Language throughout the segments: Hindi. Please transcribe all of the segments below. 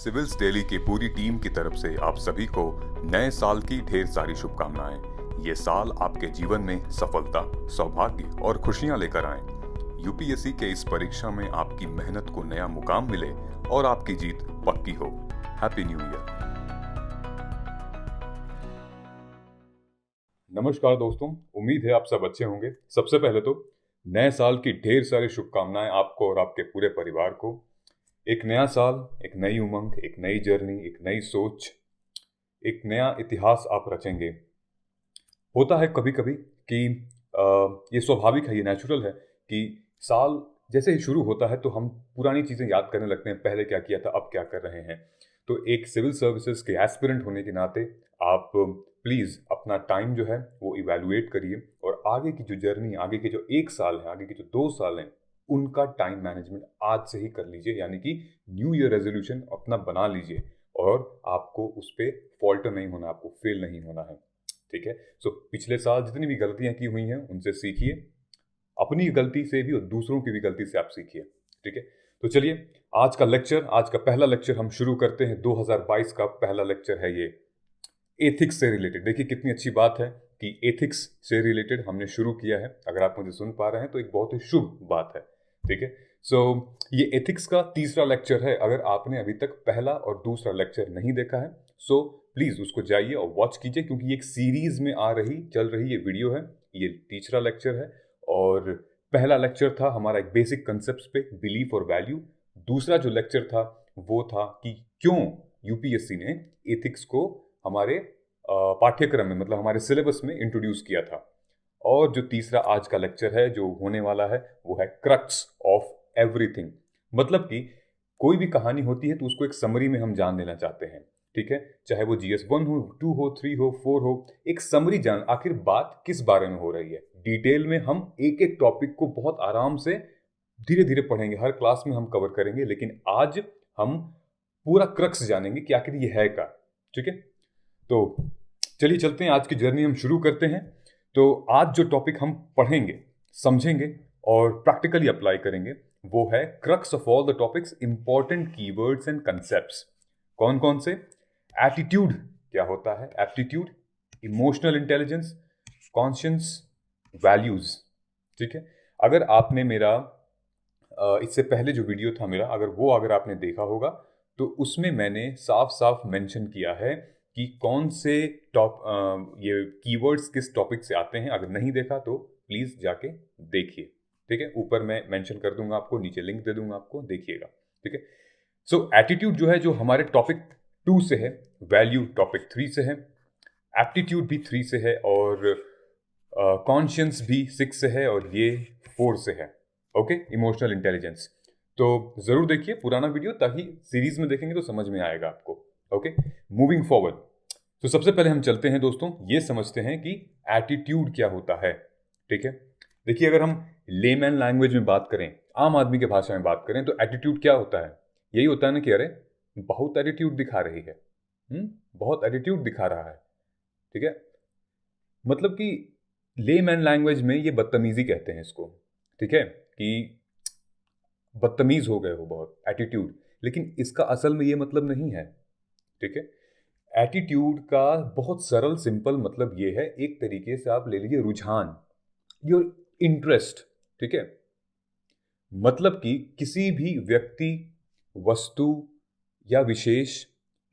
सिविल्स डेली की पूरी टीम की तरफ से आप सभी को नए साल की ढेर सारी शुभकामनाएं। ये साल आपके जीवन में सफलता, सौभाग्य और खुशियां लेकर आए। यूपीएससी के इस परीक्षा में आपकी मेहनत को नया मुकाम मिले और आपकी जीत पक्की हो। Happy new year. नमस्कार दोस्तों, उम्मीद है आप सब अच्छे होंगे। सबसे पहले तो नए साल की ढेर सारी शुभकामनाएं आपको और आपके पूरे परिवार को। एक नया साल, एक नई उमंग, एक नई जर्नी, एक नई सोच, एक नया इतिहास आप रचेंगे। होता है कभी कभी कि ये स्वाभाविक है, ये नेचुरल है कि साल जैसे ही शुरू होता है तो हम पुरानी चीज़ें याद करने लगते हैं, पहले क्या किया था, अब क्या कर रहे हैं। तो एक सिविल सर्विसेज के एस्पिरेंट होने के नाते आप प्लीज़ अपना टाइम जो है वो इवैल्यूएट करिए और आगे की जो जर्नी, आगे के जो 1 साल है, आगे के जो 2 साल हैं, उनका टाइम मैनेजमेंट आज से ही कर लीजिए। यानी कि न्यू ईयर रेजोल्यूशन अपना बना लीजिए और आपको उस पर फॉल्ट नहीं होना, आपको फेल नहीं होना है। ठीक है। सो पिछले साल जितनी भी गलतियां की हुई हैं उनसे सीखिए, अपनी गलती से भी और दूसरों की भी गलती से आप सीखिए। ठीक है। तो चलिए आज का पहला लेक्चर हम शुरू करते हैं। 2022 का पहला लेक्चर है ये एथिक्स से रिलेटेड। देखिए कितनी अच्छी बात है कि एथिक्स से रिलेटेड हमने शुरू किया है। अगर आप मुझे सुन पा रहे हैं तो एक बहुत ही शुभ बात है। ठीक है। सो ये एथिक्स का तीसरा लेक्चर है। अगर आपने अभी तक पहला और दूसरा लेक्चर नहीं देखा है सो प्लीज़ उसको जाइए और वॉच कीजिए, क्योंकि ये एक सीरीज में चल रही ये वीडियो है। ये तीसरा लेक्चर है और पहला लेक्चर था हमारा एक बेसिक कंसेप्ट पे, बिलीफ और वैल्यू। दूसरा जो लेक्चर था वो था कि क्यों यूपीएससी ने एथिक्स को हमारे पाठ्यक्रम में, मतलब हमारे सिलेबस में इंट्रोड्यूस किया था। और जो तीसरा आज का लेक्चर है जो होने वाला है वो है क्रक्स ऑफ एवरीथिंग। मतलब कि कोई भी कहानी होती है तो उसको एक समरी में हम जान लेना चाहते हैं। ठीक है। चाहे वो GS1 हो, 2 हो, 3 हो, 4 हो, एक समरी जान, आखिर बात किस बारे में हो रही है। डिटेल में हम एक एक टॉपिक को बहुत आराम से धीरे धीरे पढ़ेंगे, हर क्लास में हम कवर करेंगे, लेकिन आज हम पूरा क्रक्स जानेंगे कि आखिर ये है क्या। ठीक है। तो चलिए चलते हैं, आज की जर्नी हम शुरू करते हैं। तो आज जो टॉपिक हम पढ़ेंगे, समझेंगे और प्रैक्टिकली अप्लाई करेंगे वो है crux of all the topics, important keywords and concepts. कौन कौन से? एटीट्यूड क्या होता है, aptitude, emotional intelligence, conscience, values. ठीक है। अगर आपने मेरा इससे पहले जो वीडियो था मेरा, अगर आपने देखा होगा तो उसमें मैंने साफ साफ मेंशन किया है कि कौन से ये कीवर्ड्स किस टॉपिक से आते हैं। अगर नहीं देखा तो प्लीज़ जाके देखिए। ठीक है। ऊपर मैं मेंशन कर दूंगा आपको, नीचे लिंक दे दूंगा आपको, देखिएगा। ठीक है। सो एटीट्यूड जो है जो हमारे टॉपिक 2 से है, वैल्यू टॉपिक 3 से है, एप्टीट्यूड भी 3 से है और कॉन्शियंस भी 6 से है और ये 4 से है। Okay, emotional intelligence. तो ज़रूर देखिए पुराना वीडियो, ताकि सीरीज में देखेंगे तो समझ में आएगा आपको। Okay, moving forward. तो सबसे पहले हम चलते हैं दोस्तों, ये समझते हैं कि एटीट्यूड क्या होता है। ठीक है। देखिए अगर हम लेमैन लैंग्वेज में बात करें, आम आदमी के भाषा में बात करें, तो एटीट्यूड क्या होता है? यही होता है ना कि अरे बहुत एटीट्यूड दिखा रही है, बहुत एटीट्यूड दिखा रहा है। ठीक है। मतलब कि लेमैन लैंग्वेज में ये बदतमीजी कहते हैं इसको। ठीक है, कि बदतमीज हो गए हो बहुत, एटीट्यूड। लेकिन इसका असल में ये मतलब नहीं है। ठीक है। एटीट्यूड का बहुत सरल सिंपल मतलब ये है, एक तरीके से आप ले लीजिए रुझान, योर इंटरेस्ट। ठीक है। मतलब कि किसी भी व्यक्ति, वस्तु या विशेष,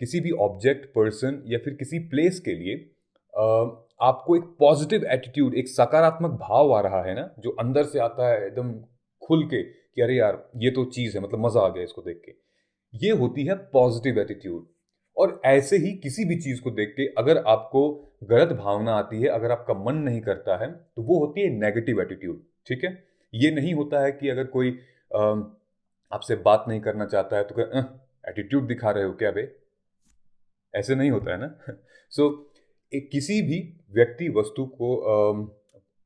किसी भी ऑब्जेक्ट, पर्सन या फिर किसी प्लेस के लिए आपको एक पॉजिटिव एटीट्यूड, एक सकारात्मक भाव आ रहा है ना, जो अंदर से आता है एकदम खुल के कि अरे यार ये तो चीज़ है, मतलब मज़ा आ गया इसको देख के, ये होती है पॉजिटिव एटीट्यूड। और ऐसे ही किसी भी चीज़ को देख के अगर आपको गलत भावना आती है, अगर आपका मन नहीं करता है, तो वो होती है नेगेटिव एटीट्यूड। ठीक है। ये नहीं होता है कि अगर कोई आपसे बात नहीं करना चाहता है तो एटीट्यूड दिखा रहे हो क्या बे, ऐसे नहीं होता है ना। सो किसी भी व्यक्ति, वस्तु को,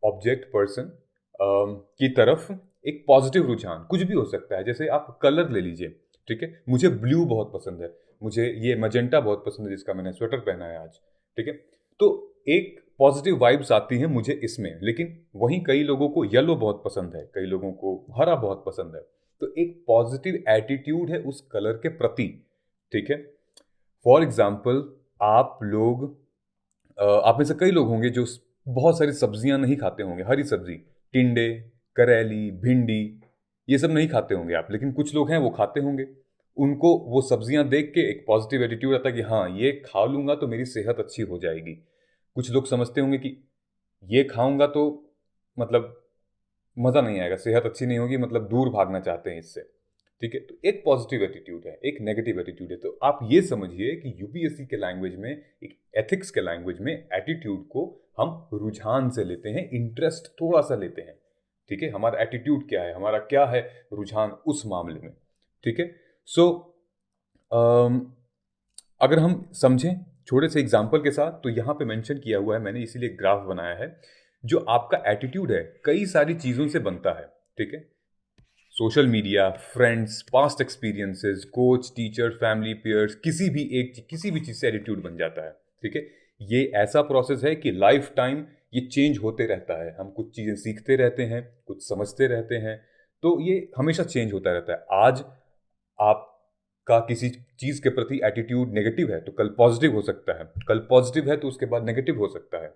ऑब्जेक्ट, पर्सन की तरफ एक पॉजिटिव रुझान कुछ भी हो सकता है। जैसे आप कलर ले लीजिए। ठीक है। मुझे ब्लू बहुत पसंद है, मुझे ये मजेंटा बहुत पसंद है जिसका मैंने स्वेटर पहना है आज। ठीक है। तो एक पॉजिटिव वाइब्स आती हैं मुझे इसमें, लेकिन वहीं कई लोगों को येलो बहुत पसंद है, कई लोगों को हरा बहुत पसंद है। तो एक पॉजिटिव एटीट्यूड है उस कलर के प्रति। ठीक है। फॉर एग्जाम्पल आप में से कई लोग होंगे जो बहुत सारी सब्जियां नहीं खाते होंगे, हरी सब्जी, टिंडे, करेली, भिंडी, ये सब नहीं खाते होंगे आप, लेकिन कुछ लोग हैं वो खाते होंगे। उनको वो सब्जियां देख के एक पॉजिटिव एटीट्यूड आता है कि हाँ ये खा लूंगा तो मेरी सेहत अच्छी हो जाएगी। कुछ लोग समझते होंगे कि ये खाऊंगा तो मतलब मज़ा नहीं आएगा, सेहत अच्छी नहीं होगी, मतलब दूर भागना चाहते हैं इससे। ठीक है, तो एक पॉजिटिव एटीट्यूड है, एक नेगेटिव एटीट्यूड है। तो आप ये समझिए कि यूपीएससी के लैंग्वेज में, एक एथिक्स के लैंग्वेज में, एटीट्यूड को हम रुझान से लेते हैं, इंटरेस्ट थोड़ा सा लेते हैं। ठीक है, हमारा एटीट्यूड क्या है, हमारा क्या है रुझान उस मामले में। ठीक है, सो अगर हम समझें छोटे से एग्जाम्पल के साथ, तो यहाँ पे मेंशन किया हुआ है मैंने, इसीलिए ग्राफ बनाया है। जो आपका एटीट्यूड है कई सारी चीज़ों से बनता है। ठीक है, social media, friends, past experiences, coach, teacher, family, pairs, किसी भी चीज़ से एटीट्यूड बन जाता है। ठीक है, ये ऐसा प्रोसेस है कि लाइफ टाइम ये चेंज होते रहता है। हम कुछ चीज़ें सीखते रहते हैं, कुछ समझते रहते हैं, तो ये हमेशा चेंज होता रहता है। आज आपका किसी चीज़ के प्रति एटीट्यूड नेगेटिव है तो कल पॉजिटिव हो सकता है, कल पॉजिटिव है तो उसके बाद नेगेटिव हो सकता है।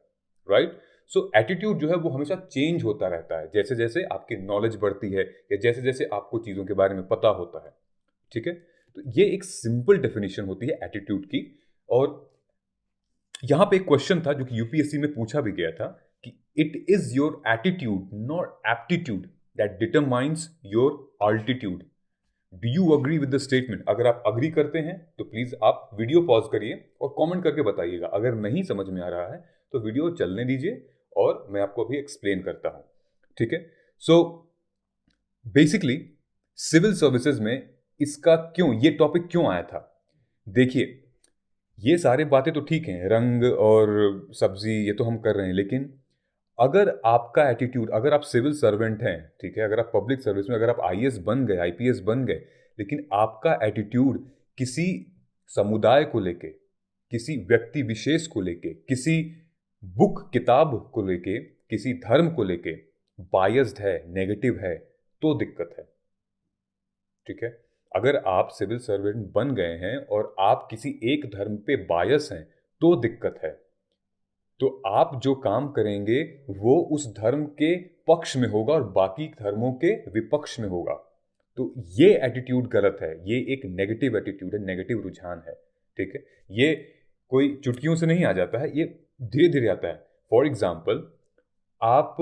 राइट, सो एटीट्यूड जो है वो हमेशा चेंज होता रहता है, जैसे जैसे आपकी नॉलेज बढ़ती है या जैसे जैसे आपको चीज़ों के बारे में पता होता है। ठीक है, तो ये एक सिंपल डेफिनेशन होती है एटीट्यूड की। और यहाँ पे एक क्वेश्चन था जो कि यूपीएससी में पूछा भी गया था कि it is your attitude not aptitude that determines your altitude. Do you agree with the statement? अगर आप अग्री करते हैं तो प्लीज आप वीडियो पॉज करिए और कमेंट करके बताइएगा। अगर नहीं समझ में आ रहा है तो वीडियो चलने दीजिए और मैं आपको अभी एक्सप्लेन करता हूं। ठीक है, सो बेसिकली सिविल सर्विसेज में इसका ये टॉपिक क्यों आया था? देखिए, ये सारी बातें तो ठीक हैं, रंग और सब्जी ये तो हम कर रहे हैं, लेकिन अगर आपका एटीट्यूड, अगर आप सिविल सर्वेंट हैं, ठीक है, अगर आप पब्लिक सर्विस में, अगर आप आईएएस बन गए, आईपीएस बन गए, लेकिन आपका एटीट्यूड किसी समुदाय को लेके, किसी व्यक्ति विशेष को लेके, किसी बुक किताब को लेके, किसी धर्म को लेके बायस्ड है, नेगेटिव है, तो दिक्कत है। ठीक है, अगर आप सिविल सर्वेंट बन गए हैं और आप किसी एक धर्म पे बायस हैं तो दिक्कत है। तो आप जो काम करेंगे वो उस धर्म के पक्ष में होगा और बाकी धर्मों के विपक्ष में होगा। तो ये एटीट्यूड गलत है, ये एक नेगेटिव एटीट्यूड है, नेगेटिव रुझान है। ठीक है, ये कोई चुटकियों से नहीं आ जाता है, ये धीरे धीरे आता है। फॉर एग्जाम्पल, आप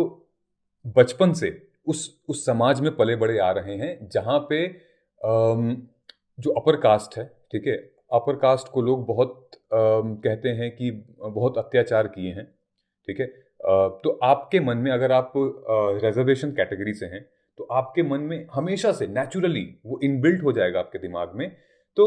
बचपन से उस समाज में पले बड़े आ रहे हैं जहाँ पे जो अपर कास्ट है, ठीक है, अपर कास्ट को लोग बहुत कहते हैं कि बहुत अत्याचार किए हैं। ठीक है, तो आपके मन में, अगर आप रिजर्वेशन कैटेगरी से हैं, तो आपके मन में हमेशा से नेचुरली वो इनबिल्ट हो जाएगा आपके दिमाग में। तो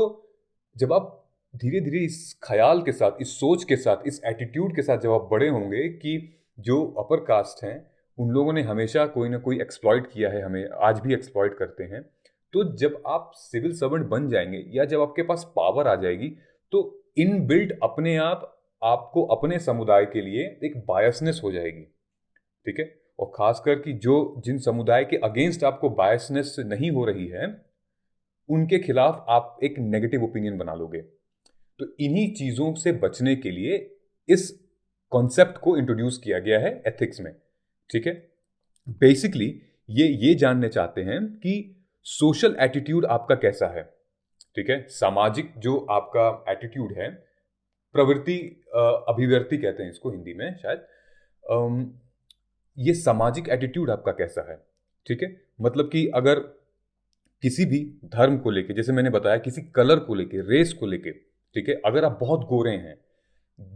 जब आप धीरे धीरे इस ख्याल के साथ, इस सोच के साथ, इस एटीट्यूड के साथ जब आप बड़े होंगे कि जो अपर कास्ट हैं उन लोगों ने हमेशा कोई ना कोई एक्सप्लॉइट किया है, हमें आज भी एक्सप्लॉइट करते हैं, तो जब आप सिविल सर्वेंट बन जाएंगे या जब आपके पास पावर आ जाएगी, तो इनबिल्ट अपने आप आपको अपने समुदाय के लिए एक बायसनेस हो जाएगी। ठीक है, और खासकर कि जिन समुदाय के अगेंस्ट आपको बायसनेस नहीं हो रही है, उनके खिलाफ आप एक नेगेटिव ओपिनियन बना लोगे। तो इन्हीं चीजों से बचने के लिए इस कॉन्सेप्ट को इंट्रोड्यूस किया गया है एथिक्स में। ठीक है, बेसिकली ये जानने चाहते हैं कि सोशल एटीट्यूड आपका कैसा है। ठीक है, सामाजिक जो आपका एटीट्यूड है, प्रवृत्ति, अभिव्यक्ति कहते हैं इसको हिंदी में शायद, ये सामाजिक एटीट्यूड आपका कैसा है। ठीक है, मतलब कि अगर किसी भी धर्म को लेके, जैसे मैंने बताया, किसी कलर को लेके, रेस को लेके, ठीक है, अगर आप बहुत गोरे हैं,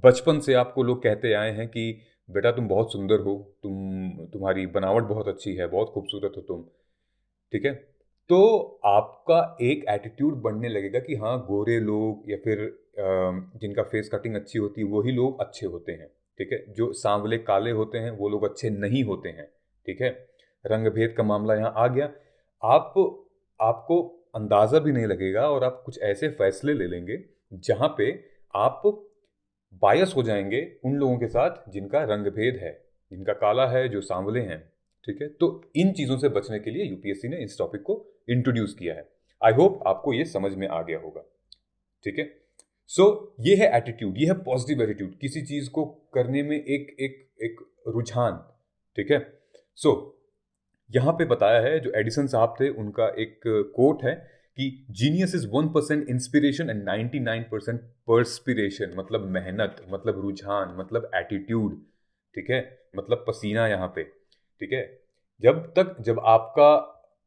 बचपन से आपको लोग कहते आए हैं कि बेटा तुम बहुत सुंदर हो, तुम्हारी बनावट बहुत अच्छी है, बहुत खूबसूरत हो तुम, ठीक है, तो आपका एक एटीट्यूड बनने लगेगा कि हाँ, गोरे लोग या फिर जिनका फेस कटिंग अच्छी होती है वही लोग अच्छे होते हैं। ठीक है, जो सांवले काले होते हैं वो लोग अच्छे नहीं होते हैं। ठीक है, रंग भेद का मामला यहाँ आ गया। आपको अंदाज़ा भी नहीं लगेगा और आप कुछ ऐसे फैसले ले लेंगे जहाँ पे आप बायस हो जाएंगे उन लोगों के साथ जिनका रंग भेद है, जिनका काला है, जो सांवले हैं। ठीक है, तो इन चीज़ों से बचने के लिए यूपीएससी ने इस टॉपिक को इंट्रोड्यूस किया है। आई होप आपको ये समझ में आ गया होगा। ठीक है। सो ये है एटीट्यूड, ये है पॉजिटिव एटीट्यूड, किसी चीज को करने में एक एक एक रुझान। ठीक है। सो यहां पे बताया है, जो एडिसन साहब थे उनका एक कोट है कि genius is 1% inspiration and 99% perspiration, मतलब मेहनत, मतलब रुझान, मतलब एटीट्यूड। ठीक है, मतलब पसीना यहाँ पे। ठीक है, जब आपका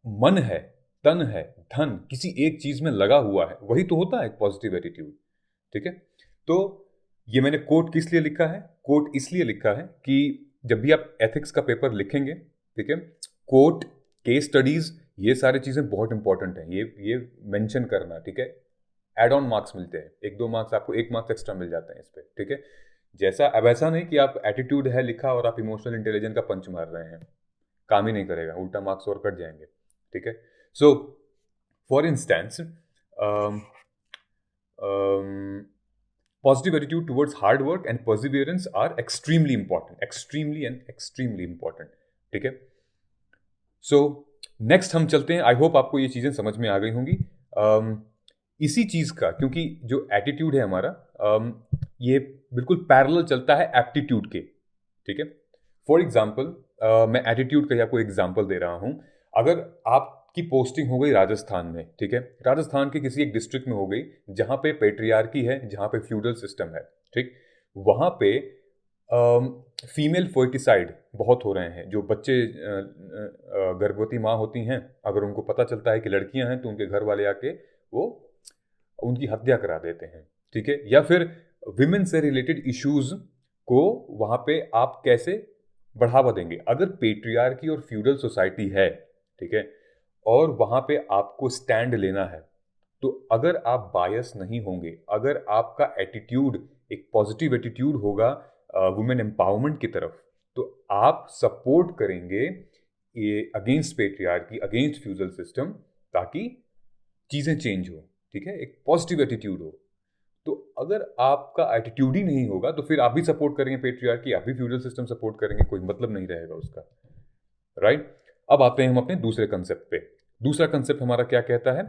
मन है, तन है, धन किसी एक चीज में लगा हुआ है, वही तो होता है एक पॉजिटिव एटीट्यूड। ठीक है। तो ये मैंने कोट किस लिए लिखा है? कोट इसलिए लिखा है कि जब भी आप एथिक्स का पेपर लिखेंगे, ठीक है, कोट, केस स्टडीज, ये सारी चीजें बहुत इंपॉर्टेंट हैं, ये मेंशन करना। ठीक है, एड ऑन मार्क्स मिलते हैं, 1-2 मार्क्स आपको, 1 मार्क्स एक्स्ट्रा मिल जाते हैं इस पे। ठीक है, जैसा अब ऐसा नहीं कि आप एटीट्यूड है लिखा और आप इमोशनल इंटेलिजेंस का पंच मार रहे हैं, काम ही नहीं करेगा, उल्टा मार्क्स और कट जाएंगे। ठीक है। So for instance, positive attitude towards hard work and perseverance are extremely important, extremely important. ठीक है। सो नेक्स्ट हम चलते हैं। आई होप आपको ये चीजें समझ में आ गई होंगी। इसी चीज का, क्योंकि जो एटीट्यूड है हमारा, ये बिल्कुल पैरेलल चलता है एप्टीट्यूड के। ठीक है। फॉर एग्जाम्पल, मैं एटीट्यूड का आपको एग्जाम्पल दे रहा हूं। अगर आपकी पोस्टिंग हो गई राजस्थान में, ठीक है, राजस्थान के किसी एक डिस्ट्रिक्ट में हो गई जहां पे पेट्रियार्की है, जहां पे फ्यूडल सिस्टम है, ठीक, वहां पे फीमेल फर्टिसाइड बहुत हो रहे हैं। जो बच्चे गर्भवती माँ होती हैं, अगर उनको पता चलता है कि लड़कियां हैं, तो उनके घर वाले आके वो उनकी हत्या करा देते हैं। ठीक है। या फिर विमेन से रिलेटेड इश्यूज को वहां पे आप कैसे बढ़ावा देंगे? अगर पेट्रियार्की और फ्यूडल सोसाइटी है, ठीक है, और वहां पे आपको स्टैंड लेना है, तो अगर आप बायस नहीं होंगे, अगर आपका एटीट्यूड एक पॉजिटिव एटीट्यूड होगा वुमेन एम्पावरमेंट की तरफ, तो आप सपोर्ट करेंगे ये against patriarchy, against feudal system, ताकि चीजें चेंज हो। ठीक है, एक पॉजिटिव एटीट्यूड हो। तो अगर आपका एटीट्यूड ही नहीं होगा, तो फिर आप भी सपोर्ट करेंगे पेट्रियार्की, आप भी फ्यूडल सिस्टम सपोर्ट करेंगे, कोई मतलब नहीं रहेगा उसका। राइट। अब आते हैं हम अपने दूसरे कंसेप्ट पे। दूसरा कंसेप्ट हमारा क्या कहता है?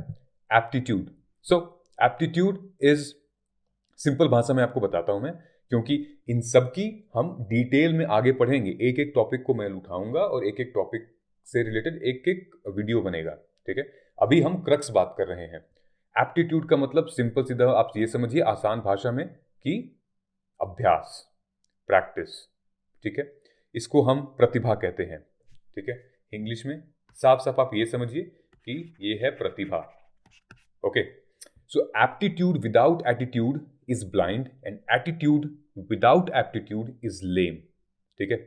Aptitude. So aptitude is, simple भाषा में आपको बताता हूं मैं, क्योंकि इन सब की हम डिटेल में आगे पढ़ेंगे। एक एक टॉपिक को मैं उठाऊंगा और एक एक टॉपिक से रिलेटेड एक एक वीडियो बनेगा। ठीक है, अभी हम क्रक्स बात कर रहे हैं। एप्टीट्यूड का मतलब सिंपल सीधा आप ये समझिए आसान भाषा में कि अभ्यास, प्रैक्टिस। ठीक है, इसको हम प्रतिभा कहते हैं। ठीक है, इंग्लिश में साफ साफ आप ये समझिए कि ये है प्रतिभा। Okay. So aptitude without attitude is blind and attitude without aptitude is lame. ठीक है,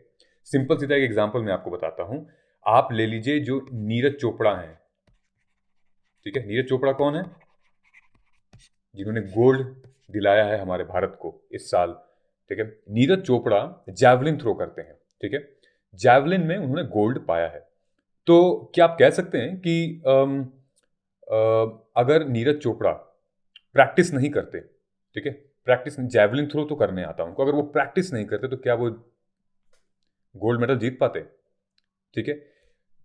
सिंपल सीधा एक एग्जांपल मैं आपको बताता हूं। आप ले लीजिए जो नीरज चोपड़ा हैं। ठीक है, नीरज चोपड़ा कौन है? जिन्होंने गोल्ड दिलाया है हमारे भारत को इस साल। ठीक है, नीरज चोपड़ा जैवलिन थ्रो करते हैं। ठीक है, जैवलिन में उन्होंने गोल्ड पाया है। तो क्या आप कह सकते हैं कि अगर नीरज चोपड़ा प्रैक्टिस नहीं करते, ठीक है, प्रैक्टिस, जैवलिन थ्रो तो करने आता उनको, अगर वो प्रैक्टिस नहीं करते तो क्या वो गोल्ड मेडल जीत पाते? ठीक है,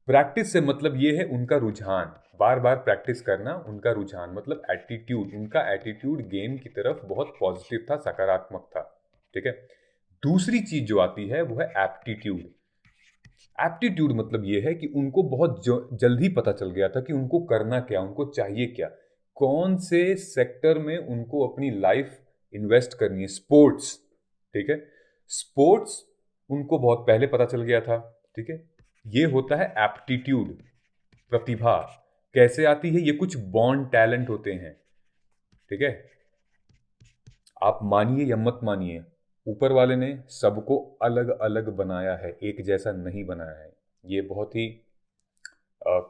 प्रैक्टिस से मतलब ये है उनका रुझान, बार बार प्रैक्टिस करना, उनका रुझान मतलब एटीट्यूड, उनका एटीट्यूड गेम की तरफ बहुत पॉजिटिव था, सकारात्मक था। ठीक है, दूसरी चीज जो आती है वो है एप्टीट्यूड। एप्टीट्यूड मतलब ये है कि उनको बहुत जल्दी पता चल गया था कि उनको करना क्या, उनको चाहिए क्या, कौन से सेक्टर में उनको अपनी लाइफ इन्वेस्ट करनी है। स्पोर्ट्स, ठीक है, स्पोर्ट्स उनको बहुत पहले पता चल गया था। ठीक है, ये होता है एप्टीट्यूड। प्रतिभा कैसे आती है? ये कुछ बॉर्न टैलेंट होते हैं। ठीक है, आप मानिए या मत मानिए, ऊपर वाले ने सबको अलग अलग बनाया है, एक जैसा नहीं बनाया है। ये बहुत ही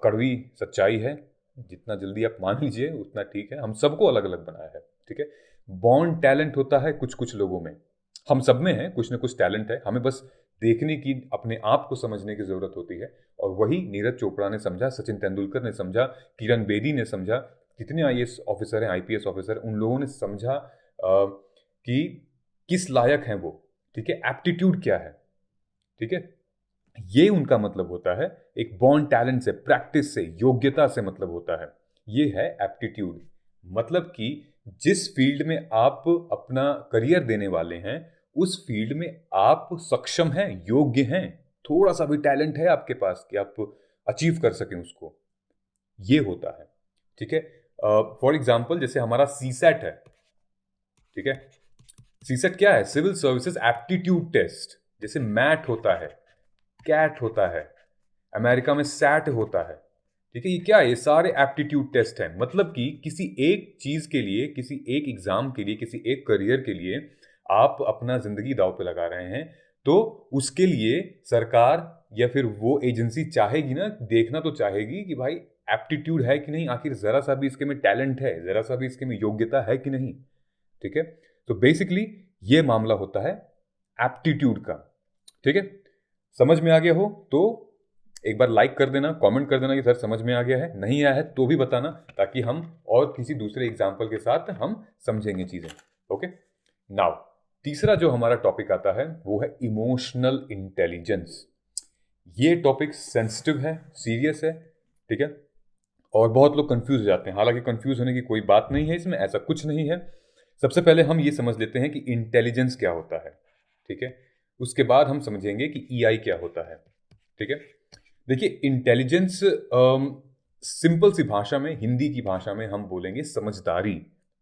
कड़वी सच्चाई है। जितना जल्दी आप मान लीजिए उतना ठीक है। हम सबको अलग अलग बनाया है। ठीक है, बॉर्न टैलेंट होता है कुछ कुछ लोगों में, हम सब में है कुछ ना कुछ टैलेंट है, हमें बस देखने की, अपने आप को समझने की जरूरत होती है। और वही नीरज चोपड़ा ने समझा, सचिन तेंदुलकर ने समझा, किरण बेदी ने समझा, कितने आईएएस ऑफिसर हैं, आईपीएस ऑफिसर, उन लोगों ने समझा कि किस लायक हैं वो। ठीक है, एप्टीट्यूड क्या है। ठीक है, ये उनका मतलब होता है, एक बॉर्न टैलेंट से, प्रैक्टिस से, योग्यता से मतलब होता है। ये है एप्टीट्यूड। मतलब कि जिस फील्ड में आप अपना करियर देने वाले हैं उस फील्ड में आप सक्षम हैं, योग्य हैं, थोड़ा सा भी टैलेंट है आपके पास कि आप अचीव कर सकें उसको, ये होता है। ठीक है, फॉर एग्जाम्पल जैसे हमारा सीसेट है, ठीक है, सीसेट क्या है? Civil services aptitude test. जैसे मैट होता है, कैट होता है, अमेरिका में सैट होता है, ठीक है, ये क्या है? ये सारे एप्टीट्यूड टेस्ट हैं। मतलब कि किसी एक चीज के लिए, किसी एक एग्जाम के लिए, किसी एक करियर के लिए आप अपना जिंदगी दांव पे लगा रहे हैं, तो उसके लिए सरकार या फिर वो एजेंसी चाहेगी ना, देखना तो चाहेगी कि भाई एप्टीट्यूड है कि नहीं, आखिर जरा सा भी इसके में टैलेंट है, जरा सा भी इसके में योग्यता है कि नहीं। ठीक है, तो बेसिकली ये मामला होता है एप्टीट्यूड का। ठीक है, समझ में आ गया हो तो एक बार लाइक कर देना, कमेंट कर देना कि सर समझ में आ गया है, नहीं आया है तो भी बताना, ताकि हम और किसी दूसरे एग्जाम्पल के साथ हम समझेंगे चीजें। ओके, नाउ तीसरा जो हमारा टॉपिक आता है वो है इमोशनल इंटेलिजेंस। ये टॉपिक सेंसिटिव है, सीरियस है, ठीक है, और बहुत लोग कंफ्यूज हो जाते हैं। हालांकि कंफ्यूज होने की कोई बात नहीं है इसमें, ऐसा कुछ नहीं है। सबसे पहले हम ये समझ लेते हैं कि इंटेलिजेंस क्या होता है, ठीक है, उसके बाद हम समझेंगे कि ईआई क्या होता है। ठीक है, देखिए इंटेलिजेंस सिंपल सी भाषा में, हिंदी की भाषा में हम बोलेंगे समझदारी।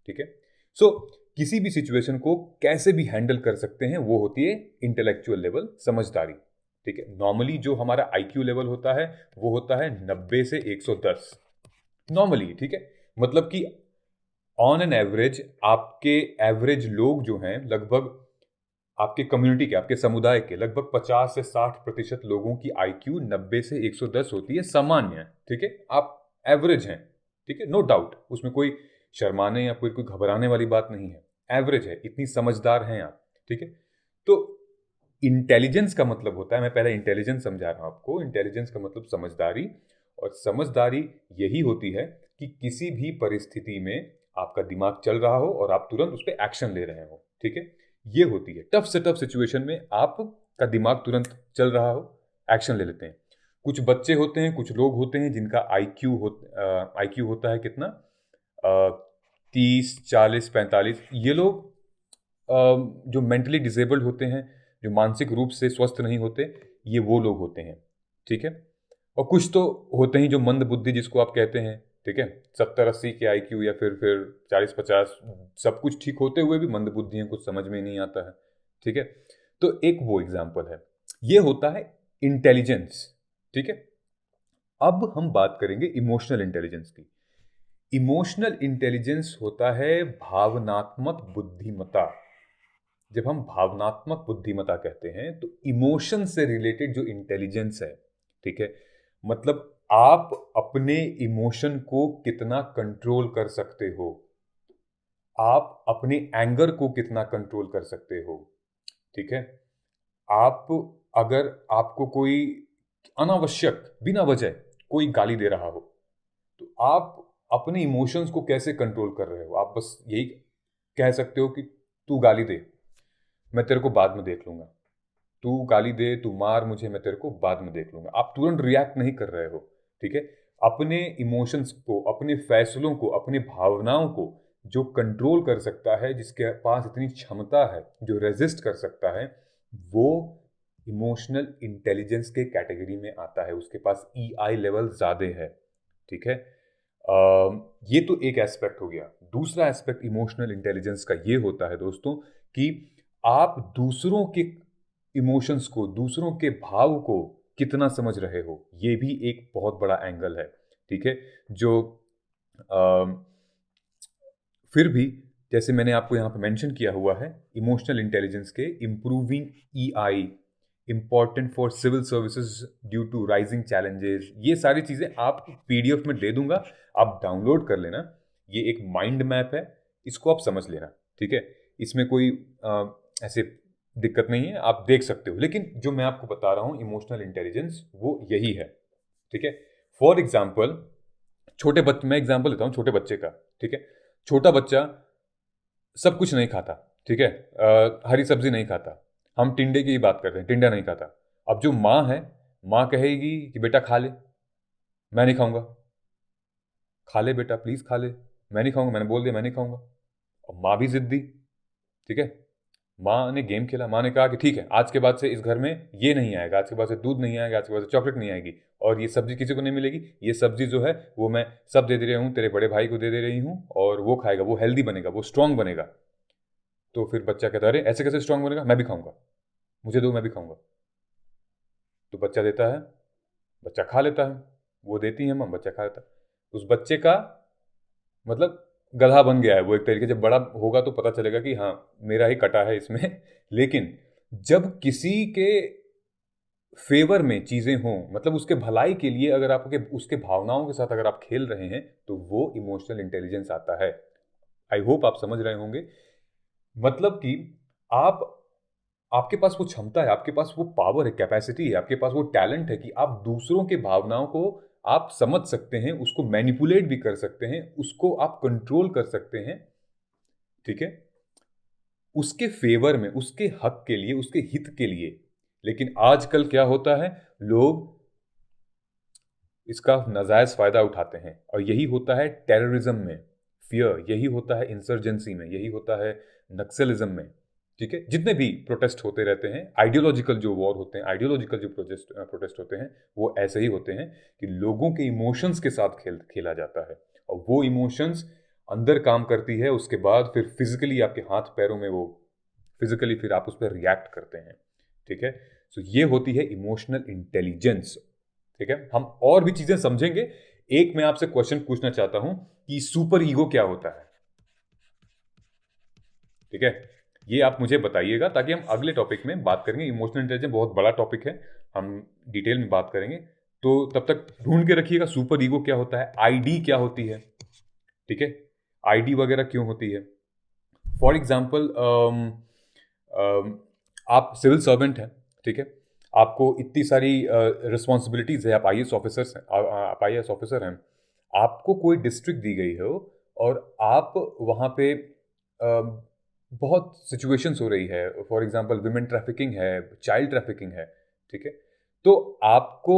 ठीक है, सो किसी भी सिचुएशन को कैसे भी हैंडल कर सकते हैं, वो होती है इंटेलेक्चुअल लेवल, समझदारी। ठीक है, नॉर्मली जो हमारा आईक्यू लेवल होता है वो होता है 90 से 110 नॉर्मली। ठीक है, मतलब कि ऑन एन एवरेज आपके एवरेज लोग जो हैं, लगभग आपके कम्युनिटी के, आपके समुदाय के लगभग 50 से 60% लोगों की आईक्यू 90 से 110 होती है, सामान्य। ठीक है, आप एवरेज हैं, ठीक है, नो डाउट, उसमें कोई शर्माने या कोई घबराने वाली बात नहीं है, एवरेज है, इतनी समझदार हैं आप। ठीक है, तो इंटेलिजेंस का मतलब होता है, मैं पहले इंटेलिजेंस समझा रहा हूं आपको, इंटेलिजेंस का मतलब समझदारी, और समझदारी यही होती है कि किसी भी परिस्थिति में आपका दिमाग चल रहा हो और आप तुरंत उस पर एक्शन ले रहे हो। ठीक है, ये होती है टफ से टफ सिचुएशन में आपका दिमाग तुरंत चल रहा हो, एक्शन ले लेते हैं। कुछ बच्चे होते हैं, कुछ लोग होते हैं जिनका आईक्यू होता है कितना, 30, 40, 45। ये लोग जो मेंटली डिसेबल्ड होते हैं, जो मानसिक रूप से स्वस्थ नहीं होते, ये वो लोग होते हैं। ठीक है, और कुछ तो होते हैं जो मंद बुद्धि जिसको आप कहते हैं। ठीक है, 70-80 के आईक्यू या फिर 40-50, सब कुछ ठीक होते हुए भी मंद बुद्धि हैं, कुछ समझ में नहीं आता है। ठीक है, तो एक वो एग्जाम्पल है, ये होता है इंटेलिजेंस। ठीक है, अब हम बात करेंगे इमोशनल इंटेलिजेंस की। इमोशनल इंटेलिजेंस होता है भावनात्मक बुद्धिमत्ता। जब हम भावनात्मक बुद्धिमत्ता कहते हैं तो इमोशन से रिलेटेड जो इंटेलिजेंस है, ठीक है, मतलब आप अपने इमोशन को कितना कंट्रोल कर सकते हो, आप अपने एंगर को कितना कंट्रोल कर सकते हो। ठीक है, आप अगर आपको कोई अनावश्यक बिना वजह कोई गाली दे रहा हो, तो आप अपने इमोशंस को कैसे कंट्रोल कर रहे हो? आप बस यही कह सकते हो कि तू गाली दे, मैं तेरे को बाद में देख लूंगा, तू गाली दे, तू मार मुझे, मैं तेरे को बाद में देख लूंगा। आप तुरंत रिएक्ट नहीं कर रहे हो। ठीक है, अपने इमोशंस को, अपने फैसलों को, अपने भावनाओं को जो कंट्रोल कर सकता है, जिसके पास इतनी क्षमता है, जो रेजिस्ट कर सकता है, वो इमोशनल इंटेलिजेंस के कैटेगरी में आता है, उसके पास ईआई लेवल ज्यादा है। ठीक है, ये तो एक एस्पेक्ट हो गया। दूसरा एस्पेक्ट इमोशनल इंटेलिजेंस का ये होता है दोस्तों कि आप दूसरों के इमोशंस को, दूसरों के भाव को कितना समझ रहे हो, ये भी एक बहुत बड़ा एंगल है। ठीक है, जो फिर भी जैसे मैंने आपको यहाँ पे मेंशन किया हुआ है, इमोशनल इंटेलिजेंस के improving EI important for civil services due to rising challenges, ये सारी चीज़ें आप पीडीएफ में दे दूंगा, आप डाउनलोड कर लेना। ये एक माइंड मैप है, इसको आप समझ लेना। ठीक है, इसमें कोई ऐसे दिक्कत नहीं है, आप देख सकते हो। लेकिन जो मैं आपको बता रहा हूँ इमोशनल इंटेलिजेंस, वो यही है। ठीक है, फॉर एग्जाम्पल छोटे बच्चे, मैं एग्जाम्पल लेता हूँ छोटे बच्चे का। ठीक है, छोटा बच्चा सब कुछ नहीं खाता, ठीक है, हरी सब्जी नहीं खाता, हम टिंडे की ही बात करते हैं, टिंडा नहीं खाता। अब जो माँ है, माँ कहेगी कि बेटा खा ले, मैं नहीं खाऊंगा, खा ले बेटा प्लीज खा ले, मैं नहीं खाऊंगा, मैंने बोल दिया मैं नहीं खाऊंगा। और माँ भी जिद्दी, ठीक है। माँ ने गेम खेला, माँ ने कहा कि ठीक है, आज के बाद से इस घर में ये नहीं आएगा, आज के बाद से दूध नहीं आएगा, आज के बाद से चॉकलेट नहीं आएगी, और ये सब्जी किसी को नहीं मिलेगी, ये सब्जी जो है वो मैं सब दे दे रही हूँ, तेरे बड़े भाई को दे दे रही हूँ, और वो खाएगा, वो हेल्दी बनेगा, वो स्ट्रांग बनेगा। तो फिर बच्चा कहता है, अरे ऐसे कैसे स्ट्रांग बनेगा, मैं भी खाऊंगा, मुझे दो, मैं भी खाऊंगा। तो बच्चा देता है, बच्चा खा लेता है, वो देती है माँ, बच्चा खा लेता है। उस बच्चे का मतलब गधा बन गया है वो एक तरीके से। जब बड़ा होगा तो पता चलेगा कि हाँ, मेरा ही कटा है इसमें। लेकिन जब किसी के फेवर में चीज़ें हों, मतलब उसके भलाई के लिए अगर आपके उसके भावनाओं के साथ अगर आप खेल रहे हैं, तो वो इमोशनल इंटेलिजेंस आता है। आई होप आप समझ रहे होंगे। मतलब कि आप आपके पास वो क्षमता है, आपके पास वो पावर है, कैपेसिटी है, आपके पास वो टैलेंट है कि आप दूसरों के भावनाओं को आप समझ सकते हैं, उसको मैनिपुलेट भी कर सकते हैं, उसको आप कंट्रोल कर सकते हैं, ठीक है, उसके फेवर में, उसके हक के लिए, उसके हित के लिए। लेकिन आजकल क्या होता है, लोग इसका नाजायज फायदा उठाते हैं, और यही होता है टेररिज्म में, फियर, यही होता है इंसर्जेंसी में, यही होता है नक्सलिज्म में, ठीक है। जितने भी प्रोटेस्ट होते रहते हैं, आइडियोलॉजिकल जो वॉर होते हैं, आइडियोलॉजिकल जो प्रोटेस्ट होते हैं, वो ऐसे ही होते हैं कि लोगों के इमोशंस के साथ खेला जाता है, और वो इमोशंस अंदर काम करती है, उसके बाद फिर फिजिकली आपके हाथ पैरों में वो फिजिकली फिर आप उस पर रिएक्ट करते हैं, ठीक है। सो ये होती है इमोशनल इंटेलिजेंस, ठीक है। हम और भी चीजें समझेंगे। एक मैं आपसे क्वेश्चन पूछना चाहता हूं कि सुपर ईगो क्या होता है, ठीक है। ये आप मुझे बताइएगा, ताकि हम अगले टॉपिक में बात करेंगे। इमोशनल इंटेलिजेंस बहुत बड़ा टॉपिक है, हम डिटेल में बात करेंगे। तो तब तक ढूंढ के रखिएगा सुपर ईगो क्या होता है, आईडी क्या होती है, ठीक है, आईडी वगैरह क्यों होती है। फॉर एग्जाम्पल, आप सिविल सर्वेंट हैं, ठीक है, आपको इतनी सारी रिस्पॉन्सिबिलिटीज़ है, आप आईएएस ऑफिसर्स हैं, आप आईएएस ऑफिसर हैं, आपको कोई डिस्ट्रिक्ट दी गई हो, और आप वहाँ पे बहुत सिचुएशंस हो रही है, फॉर एग्जांपल विमेन ट्रैफिकिंग है, चाइल्ड ट्रैफिकिंग है, ठीक है। तो आपको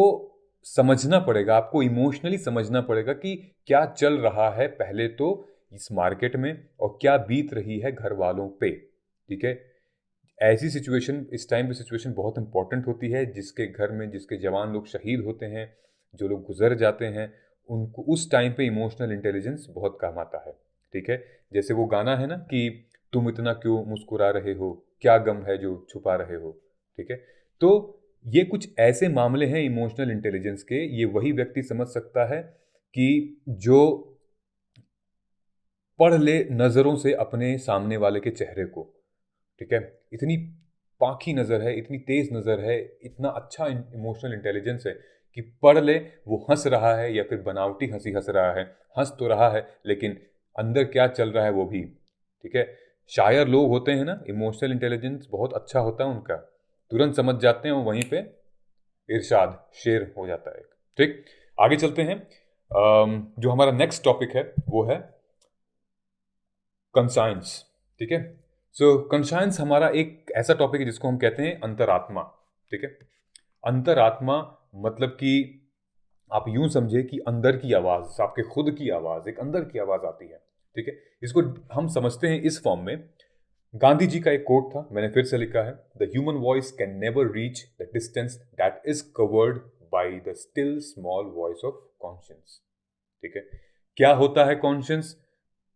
समझना पड़ेगा, आपको इमोशनली समझना पड़ेगा कि क्या चल रहा है पहले तो इस मार्केट में, और क्या बीत रही है घर वालों पे, ठीक है। ऐसी सिचुएशन, इस टाइम पे सिचुएशन बहुत इंपॉर्टेंट होती है, जिसके घर में जिसके जवान लोग शहीद होते हैं, जो लोग गुजर जाते हैं, उनको उस टाइम पे इमोशनल इंटेलिजेंस बहुत काम आता है, ठीक है। जैसे वो गाना है ना कि तुम इतना क्यों मुस्कुरा रहे हो, क्या गम है जो छुपा रहे हो, ठीक है। तो ये कुछ ऐसे मामले हैं इमोशनल इंटेलिजेंस के, ये वही व्यक्ति समझ सकता है कि जो पढ़ ले नज़रों से अपने सामने वाले के चेहरे को, ठीक है। इतनी पाखी नज़र है, इतनी तेज नज़र है, इतना अच्छा इमोशनल इंटेलिजेंस है कि पढ़ ले वो हंस रहा है या फिर बनावटी हंसी हंस रहा है, हंस तो रहा है लेकिन अंदर क्या चल रहा है वो भी, ठीक है। शायर लोग होते हैं ना, इमोशनल इंटेलिजेंस बहुत अच्छा होता है उनका, तुरंत समझ जाते हैं, वहीं पे इरशाद शेर हो जाता है, ठीक। आगे चलते हैं। जो हमारा नेक्स्ट टॉपिक है वो है कंसाइंस, ठीक है। सो कंसाइंस हमारा एक ऐसा टॉपिक है जिसको हम कहते हैं अंतरात्मा, ठीक है। अंतरात्मा मतलब कि आप यूं समझे कि अंदर की आवाज, आपके खुद की आवाज, एक अंदर की आवाज आती है, ठीक है। इसको हम समझते हैं इस फॉर्म में। गांधी जी का एक कोट था, मैंने फिर से लिखा है, the human voice can never reach the distance that is covered by the still small voice of conscience, ठीक है। क्या होता है कॉन्शियंस,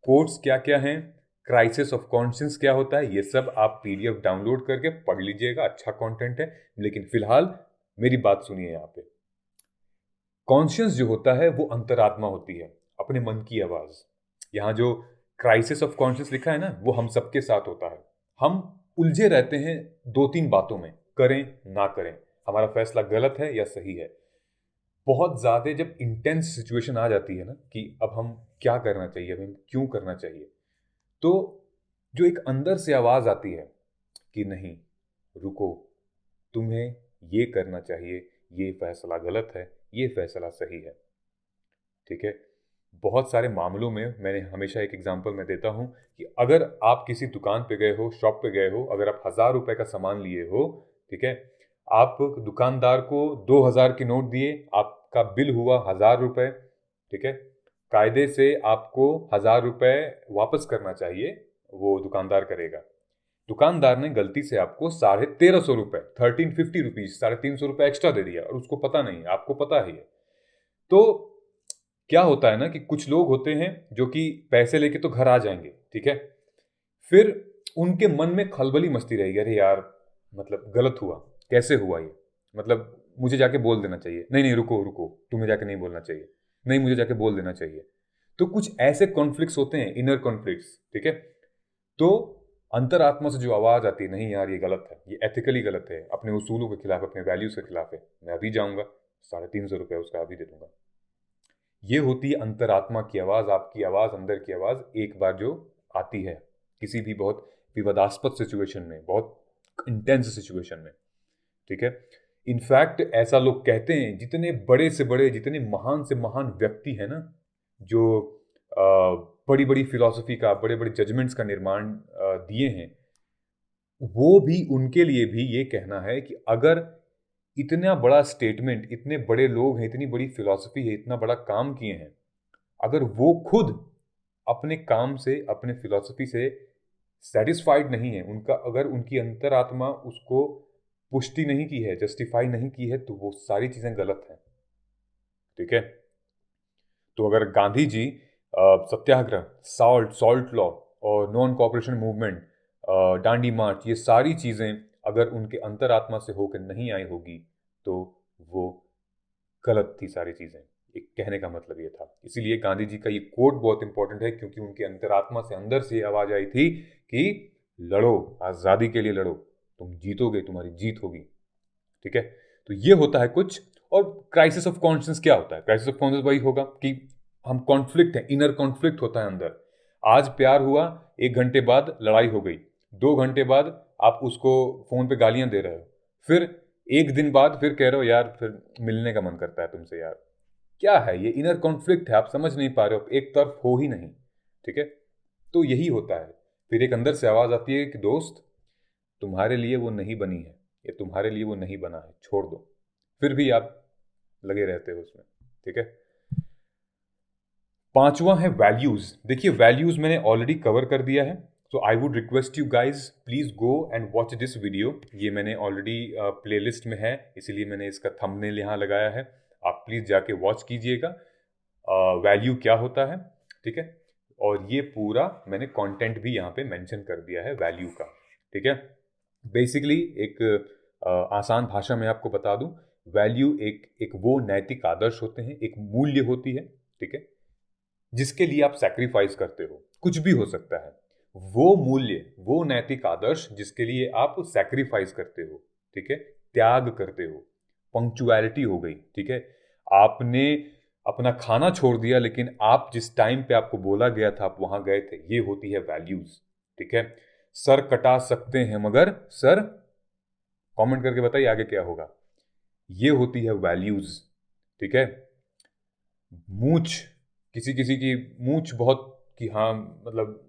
कोट्स क्या क्या हैं, क्राइसिस ऑफ कॉन्शियंस क्या होता है, ये सब आप पीडीएफ डाउनलोड करके पढ़ लीजिएगा, अच्छा कंटेंट है। लेकिन फिलहाल मेरी बात सुनिए। यहाँ पे कॉन्शियंस जो होता है वो अंतरात्मा होती है, अपने मन की आवाज। यहाँ जो क्राइसिस ऑफ कॉन्शियंस लिखा है ना, वो हम सबके साथ होता है। हम उलझे रहते हैं दो तीन बातों में, करें ना करें, हमारा फैसला गलत है या सही है। बहुत ज़्यादा जब इंटेंस सिचुएशन आ जाती है ना कि अब हम क्या करना चाहिए, अब हम क्यों करना चाहिए, तो जो एक अंदर से आवाज़ आती है कि नहीं, रुको, तुम्हें ये करना चाहिए, ये फैसला गलत है, ये फैसला सही है, ठीक है। बहुत सारे मामलों में मैंने हमेशा एक एग्जांपल मैं देता हूं कि अगर आप किसी दुकान पे गए हो, शॉप पे गए हो, अगर आप 1,000 रुपए का सामान लिए हो, ठीक है, आप दुकानदार को 2,000 के नोट दिए, आपका बिल हुआ 1,000 रुपए, ठीक है। कायदे से आपको 1,000 रुपए वापस करना चाहिए, वो दुकानदार करेगा। दुकानदार ने गलती से आपको 1350 रुपये 1350 रुपीज 350 रुपये एक्स्ट्रा दे दिया और उसको पता नहीं, आपको पता ही है। तो क्या होता है ना कि कुछ लोग होते हैं जो कि पैसे लेके तो घर आ जाएंगे, ठीक है, फिर उनके मन में खलबली मचती रहेगी, अरे यार मतलब गलत हुआ, कैसे हुआ ये, मतलब मुझे जाके बोल देना चाहिए, नहीं नहीं रुको रुको, तुम्हें जाके नहीं बोलना चाहिए, नहीं मुझे जाके बोल देना चाहिए। तो कुछ ऐसे कॉन्फ्लिक्ट्स होते हैं, इनर कॉन्फ्लिक्ट्स, ठीक है। तो अंतरात्मा से जो आवाज आती है, नहीं यार ये गलत है, ये एथिकली गलत है, अपने उसूलों के खिलाफ, अपने वैल्यूज के खिलाफ है, मैं अभी जाऊंगा 350 रुपये उसका अभी दे दूंगा। ये होती है अंतरात्मा की आवाज, आपकी आवाज, अंदर की आवाज, एक बार जो आती है किसी भी बहुत विवादास्पद सिचुएशन में, बहुत इंटेंस सिचुएशन में, ठीक है। इनफैक्ट ऐसा लोग कहते हैं, जितने बड़े से बड़े, जितने महान से महान व्यक्ति हैं ना, जो बड़ी बड़ी फिलॉसफी का, बड़े बड़े जजमेंट्स का निर्माण दिए हैं, वो भी, उनके लिए भी ये कहना है कि अगर इतना बड़ा स्टेटमेंट, इतने बड़े लोग हैं, इतनी बड़ी फिलॉसफी है, इतना बड़ा काम किए हैं, अगर वो खुद अपने काम से, अपने फिलॉसफी से सेटिस्फाइड नहीं है, उनका अगर उनकी अंतरात्मा उसको पुष्टि नहीं की है, जस्टिफाई नहीं की है, तो वो सारी चीजें गलत हैं, ठीक है। तो अगर गांधी जी सत्याग्रह, सॉल्ट लॉ और नॉन कॉपरेशन मूवमेंट, डांडी मार्च, ये सारी चीजें अगर उनके अंतरात्मा से होकर नहीं आई होगी तो वो गलत थी सारी चीजें। एक कहने का मतलब ये था। इसीलिए गांधी जी का ये कोट बहुत इंपॉर्टेंट है, क्योंकि उनके अंतरात्मा से, अंदर से आवाज आई थी कि लड़ो, आजादी के लिए लड़ो, तुम जीतोगे, तुम्हारी जीत होगी, ठीक है। तो ये होता है कुछ। और क्राइसिस ऑफ कॉन्शियस क्या होता है? क्राइसिस ऑफ कॉन्शियस वही होगा कि हम कॉन्फ्लिक्ट है, इनर कॉन्फ्लिक्ट होता है अंदर। आज प्यार हुआ, 1 घंटे बाद लड़ाई हो गई, 2 घंटे बाद आप उसको फोन पे गालियां दे रहे हो, फिर 1 दिन बाद फिर कह रहे हो यार फिर मिलने का मन करता है तुमसे यार। क्या है ये? इनर कॉन्फ्लिक्ट है, आप समझ नहीं पा रहे हो, एक तरफ हो ही नहीं, ठीक है। तो यही होता है। फिर एक अंदर से आवाज आती है कि दोस्त, तुम्हारे लिए वो नहीं बनी है, या तुम्हारे लिए वो नहीं बना है, छोड़ दो। फिर भी आप लगे रहते हो उसमें, ठीक है। पांचवा है वैल्यूज। देखिए वैल्यूज मैंने ऑलरेडी कवर कर दिया है, तो I would request you guys please go and watch this video. ये मैंने ऑलरेडी प्लेलिस्ट में है, इसीलिए मैंने इसका थंबनेल यहाँ लगाया है, आप प्लीज जाके वॉच कीजिएगा वैल्यू क्या होता है, ठीक है। और ये पूरा मैंने कंटेंट भी यहाँ पे मेंशन कर दिया है वैल्यू का, ठीक है। बेसिकली एक आसान भाषा में आपको बता दूं, वैल्यू एक वो नैतिक आदर्श होते हैं, एक मूल्य होती है, ठीक है, जिसके लिए आप सैक्रिफाइस करते हो। कुछ भी हो सकता है वो मूल्य, वो नैतिक आदर्श जिसके लिए आप सैक्रिफाइस करते हो, ठीक है, त्याग करते हो। पंक्चुअलिटी हो गई, ठीक है, आपने अपना खाना छोड़ दिया, लेकिन आप जिस टाइम पे आपको बोला गया था आप वहां गए थे, ये होती है वैल्यूज, ठीक है। सर कटा सकते हैं मगर सर, कमेंट करके बताइए आगे क्या होगा, ये होती है वैल्यूज, ठीक है। मूछ, किसी किसी की मूछ बहुत, कि हाँ मतलब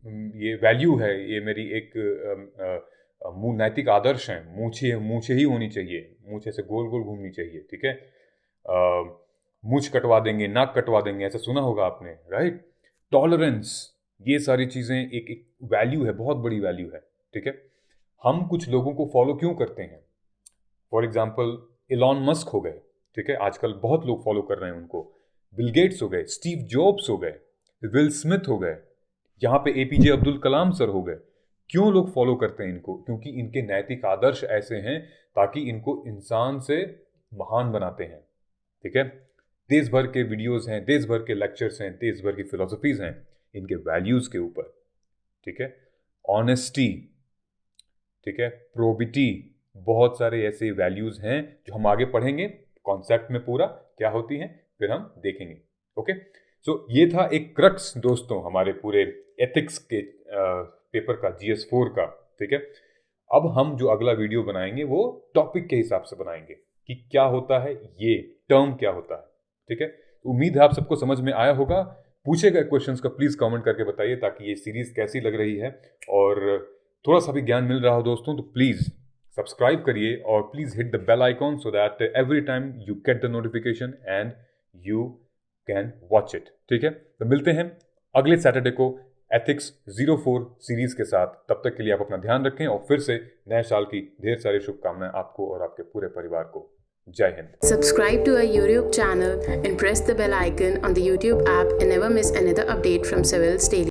ये वैल्यू है, ये मेरी एक नैतिक आदर्श है, मूछे ही होनी चाहिए, मूछे से गोल गोल घूमनी चाहिए, ठीक है। मूछ कटवा देंगे, नाक कटवा देंगे, ऐसा सुना होगा आपने, राइट। टॉलरेंस, ये सारी चीजें एक वैल्यू है, बहुत बड़ी वैल्यू है, ठीक है। हम कुछ लोगों को फॉलो क्यों करते हैं? फॉर एग्जाम्पल इलॉन मस्क हो गए, ठीक है, आजकल बहुत लोग फॉलो कर रहे हैं उनको। बिल गेट्स हो गए, स्टीव जॉब्स हो गए, विल स्मिथ हो गए, यहाँ पे एपीजे अब्दुल कलाम सर हो गए। क्यों लोग फॉलो करते हैं इनको? क्योंकि इनके नैतिक आदर्श ऐसे हैं, ताकि इनको इंसान से महान बनाते हैं, ठीक है। देश भर के वीडियोस हैं, देश भर के लेक्चर्स हैं, देश भर की फिलोसफीज हैं इनके वैल्यूज के ऊपर, ठीक है। ऑनेस्टी, ठीक है, प्रोबिटी, बहुत सारे ऐसे वैल्यूज हैं जो हम आगे पढ़ेंगे कॉन्सेप्ट में पूरा क्या होती हैं, फिर हम देखेंगे, ओके। सो ये था एक क्रक्स दोस्तों हमारे पूरे एथिक्स के पेपर का, GS4 का, ठीक है। अब हम जो अगला वीडियो बनाएंगे वो टॉपिक के हिसाब से बनाएंगे कि क्या होता है, ये टर्म क्या होता है, ठीक है। उम्मीद है आप सबको समझ में आया होगा। पूछे गए क्वेश्चंस का प्लीज कमेंट करके बताइए, ताकि ये सीरीज कैसी लग रही है, और थोड़ा सा भी ज्ञान मिल रहा हो दोस्तों तो प्लीज सब्सक्राइब करिए, और please hit the bell icon so that every time you get the notification and you can watch it, ठीक है। तो मिलते हैं अगले सैटरडे को एथिक्स 04 सीरीज के साथ। तब तक के लिए आप अपना ध्यान रखें और फिर से नए साल की ढेर सारी शुभकामनाएं आपको और आपके पूरे परिवार को। जय Hind. Subscribe to our YouTube channel and press the bell icon on the YouTube app and never miss another update from Civil's Daily.